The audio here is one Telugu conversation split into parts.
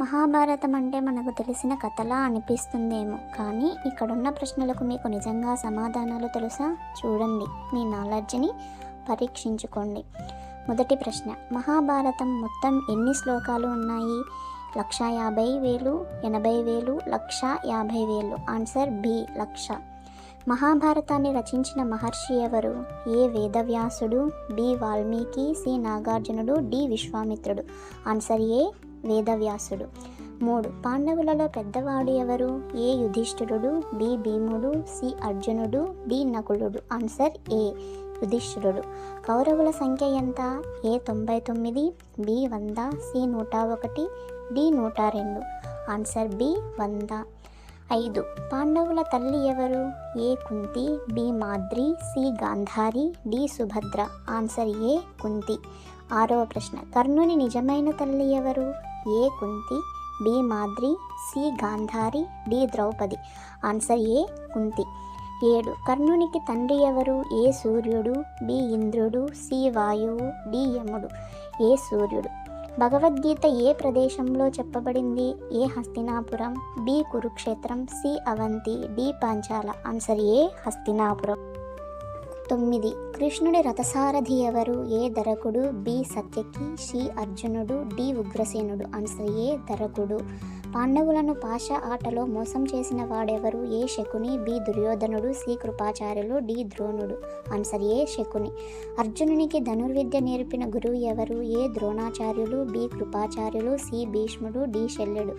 మహాభారతం అంటే మనకు తెలిసిన కథలా అనిపిస్తుందేమో, కానీ ఇక్కడున్న ప్రశ్నలకు మీకు నిజంగా సమాధానాలు తెలుసా? చూడండి, మీ నాలెడ్జ్ని పరీక్షించుకోండి. మొదటి ప్రశ్న, మహాభారతం మొత్తం ఎన్ని శ్లోకాలు ఉన్నాయి? 1,50,000, 80,000, 1,50,000. Answer B, 1,00,000. మహాభారతాన్ని రచించిన మహర్షి ఎవరు? ఏ వేదవ్యాసుడు, బి వాల్మీకి, సి నాగార్జునుడు, డి విశ్వామిత్రుడు. ఆన్సర్ ఏ వేదవ్యాసుడు. 3. పాండవులలో పెద్దవాడు ఎవరు? ఏ యుధిష్ఠిరుడు, బి భీముడు, సి అర్జునుడు, డి నకులుడు. ఆన్సర్ ఏ యుధిష్ఠిరుడు. కౌరవుల సంఖ్య ఎంత? A 99, B 100, C 101, D 102. Answer B 100. 5. పాండవుల తల్లి ఎవరు? A Kunti, B Madri, C Gandhari, D Subhadra. Answer A Kunti. 6వ ప్రశ్న, కర్ణుని నిజమైన తల్లి ఎవరు? A Kunti, B Madri, C Gandhari, D Draupadi. Answer A Kunti. 7. కర్ణునికి తండ్రి ఎవరు? ఏ సూర్యుడు, బి ఇంద్రుడు, సి వాయువు, డి యముడు. ఏ సూర్యుడు. భగవద్గీత ఏ ప్రదేశంలో చెప్పబడింది? ఏ హస్తినాపురం, బి కురుక్షేత్రం, C Avanthi, D Panchala. Answer ఏ హస్తినాపురం. 9. కృష్ణుడి రథసారథి ఎవరు? ఏ దరకుడు, బి సత్యకి, సి అర్జునుడు, డి ఉగ్రసేనుడు. ఆన్సర్ ఏ దరకుడు. పాండవులను పాశ ఆటలో మోసం చేసిన వాడెవరు? ఏ శకుని, బి దుర్యోధనుడు, సి కృపాచార్యులు, డి ద్రోణుడు. ఆన్సర్ ఏ శకుని. అర్జునునికి ధనుర్విద్య నేర్పిన గురువు ఎవరు? ఏ ద్రోణాచార్యులు, బి కృపాచార్యులు, సి భీష్ముడు, డి శల్యుడు.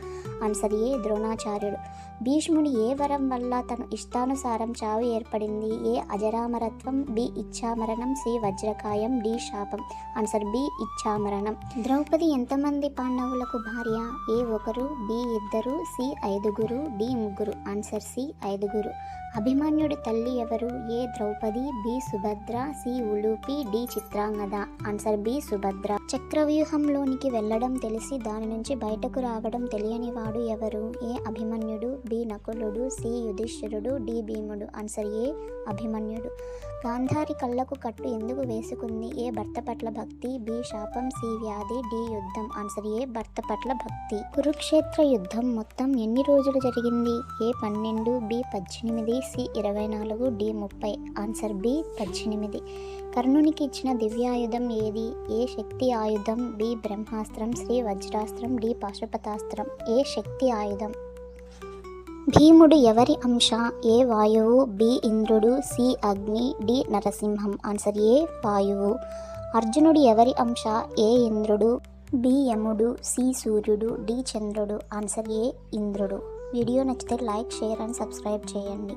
ఆన్సర్ ఏ ద్రోణాచార్యుడు. భీష్ముడు ఏ వరం వల్ల తన ఇష్టానుసారం చావు ఏర్పడింది? ఏ అజరామరత్వం, బి ఇచ్ఛామరణం, సి వజ్రకాయం, డి శాపం. ఆన్సర్ బి ఇచ్ఛామరణం. ద్రౌపది ఎంతమంది పాండవులకు భార్య? A 1, B 2, C 5, D 3. Answer C 5. అభిమన్యుడి తల్లి ఎవరు? A Draupadi, B Subhadra, C Ulupi, D Chitrangada. Answer B Subhadra. చక్రవ్యూహంలోనికి వెళ్ళడం తెలిసి దాని నుంచి బయటకు రావడం తెలియని వాడు ఎవరు? ఏ అభిమన్యుడు, బి నకులుడు, సి యుధిష్ఠిరుడు, డి భీముడు. ఆన్సర్ ఏ అభిమన్యుడు. గాంధారి కళ్ళకు కట్టు ఎందుకు వేసుకుంది? ఏ భర్త పట్ల భక్తి, బి శాపం, సి వ్యాధి, డి యుద్ధం. ఆన్సర్ ఏ భర్త పట్ల భక్తి. కురుక్షేత్ర యుద్ధం మొత్తం ఎన్ని రోజులు జరిగింది? A 12, B 18, C 24, D 30. Answer B 18. కర్ణునికి ఇచ్చిన దివ్యాయుధం ఏది? ఏ శక్తి ఆయుధం, బి బ్రహ్మాస్త్రం, సి వజ్రాస్త్రం, డి పాశుపతాస్త్రం. ఏ శక్తి ఆయుధం. భీముడు ఎవరి అంశ? ఏ వాయువు, బి ఇంద్రుడు, సి అగ్ని, డి నరసింహం. ఆన్సర్ ఏ వాయువు. అర్జునుడు ఎవరి అంశ? ఏ ఇంద్రుడు, బి యముడు, సి సూర్యుడు, డి చంద్రుడు. ఆన్సర్ ఏ ఇంద్రుడు. వీడియో నచ్చితే లైక్, షేర్ అండ్ సబ్స్క్రైబ్ చేయండి.